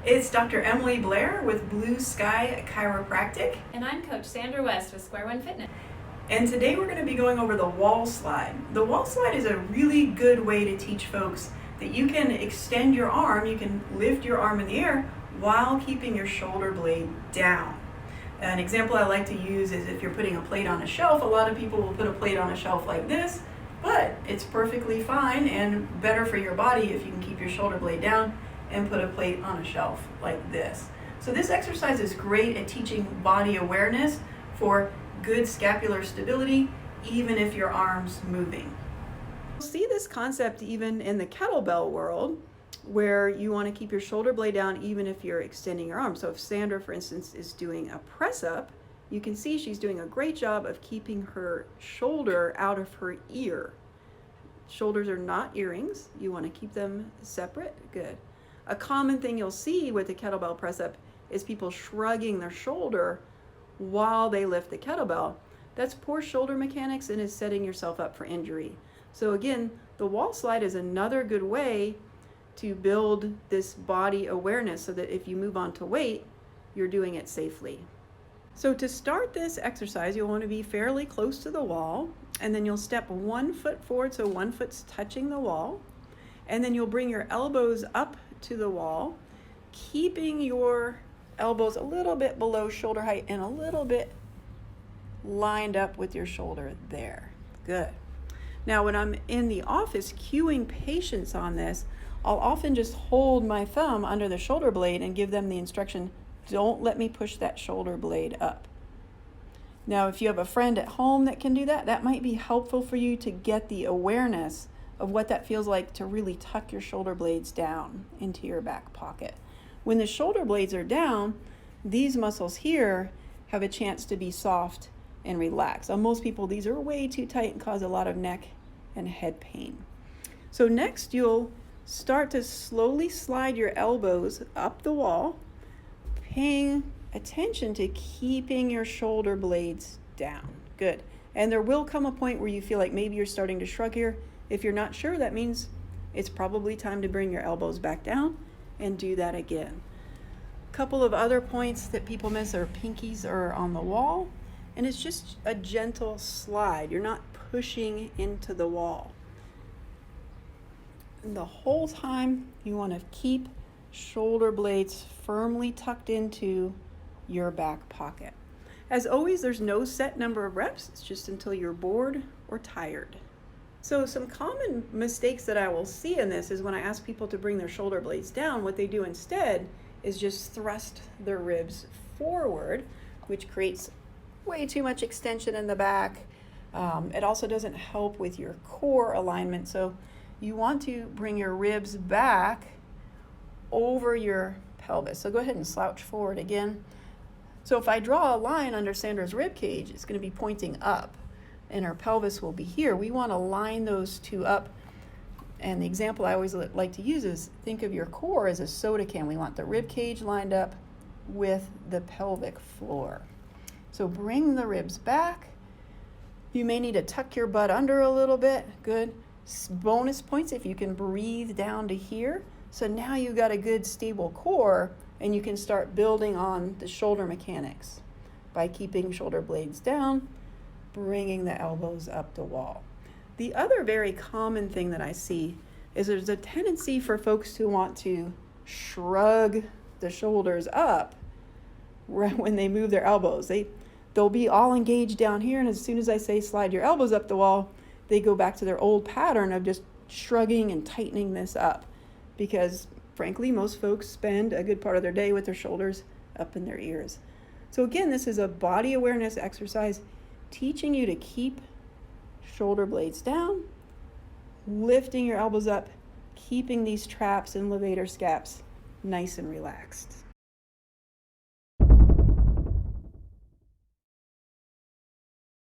It's Dr. Emily Blair with Blue Sky Chiropractic. And I'm Coach Sandra West with Square One Fitness. And today we're going to be going over the wall slide. The wall slide is a really good way to teach folks that you can extend your arm, you can lift your arm in the air while keeping your shoulder blade down. An example I like to use is if you're putting a plate on a shelf. A lot of people will put a plate on a shelf like this, but it's perfectly fine and better for your body if you can keep your shoulder blade down and put a plate on a shelf like this. So this exercise is great at teaching body awareness for good scapular stability, even if your arm's moving. You'll see this concept even in the kettlebell world, where you want to keep your shoulder blade down even if you're extending your arm. So if Sandra, for instance, is doing a press up, you can see she's doing a great job of keeping her shoulder out of her ear. Shoulders are not earrings. You want to keep them separate. Good. A common thing you'll see with the kettlebell press up is people shrugging their shoulder while they lift the kettlebell. That's poor shoulder mechanics and is setting yourself up for injury. So again, the wall slide is another good way to build this body awareness so that if you move on to weight, you're doing it safely. So to start this exercise, you'll want to be fairly close to the wall, and then you'll step 1 foot forward so 1 foot's touching the wall, and then you'll bring your elbows up to the wall, keeping your elbows a little bit below shoulder height and a little bit lined up with your shoulder there. Good. Now when I'm in the office cueing patients on this, I'll often just hold my thumb under the shoulder blade and give them the instruction, don't let me push that shoulder blade up. Now if you have a friend at home that can do that, that might be helpful for you to get the awareness of what that feels like to really tuck your shoulder blades down into your back pocket. When the shoulder blades are down, these muscles here have a chance to be soft and relaxed. On most people, these are way too tight and cause a lot of neck and head pain. So next, you'll start to slowly slide your elbows up the wall, paying attention to keeping your shoulder blades down. Good. And there will come a point where you feel like maybe you're starting to shrug here. If you're not sure, that means it's probably time to bring your elbows back down and do that again. A couple of other points that people miss are pinkies are on the wall, and it's just a gentle slide. You're not pushing into the wall. And the whole time you want to keep shoulder blades firmly tucked into your back pocket. As always, there's no set number of reps. It's just until you're bored or tired. So some common mistakes that I will see in this is when I ask people to bring their shoulder blades down, what they do instead is just thrust their ribs forward, which creates way too much extension in the back. It also doesn't help with your core alignment. So you want to bring your ribs back over your pelvis. So go ahead and slouch forward again. So if I draw a line under Sandra's rib cage, it's going to be pointing up, and our pelvis will be here. We want to line those two up. And the example I always like to use is think of your core as a soda can. We want the rib cage lined up with the pelvic floor. So bring the ribs back. You may need to tuck your butt under a little bit. Good. Bonus points if you can breathe down to here. So now you've got a good stable core, and you can start building on the shoulder mechanics by keeping shoulder blades down, bringing the elbows up the wall. The other very common thing that I see is there's a tendency for folks to want to shrug the shoulders up right when they move their elbows. They'll be all engaged down here, and as soon as I say slide your elbows up the wall, they go back to their old pattern of just shrugging and tightening this up, because frankly, most folks spend a good part of their day with their shoulders up in their ears. So again, this is a body awareness exercise teaching you to keep shoulder blades down, lifting your elbows up, keeping these traps and levator scaps nice and relaxed.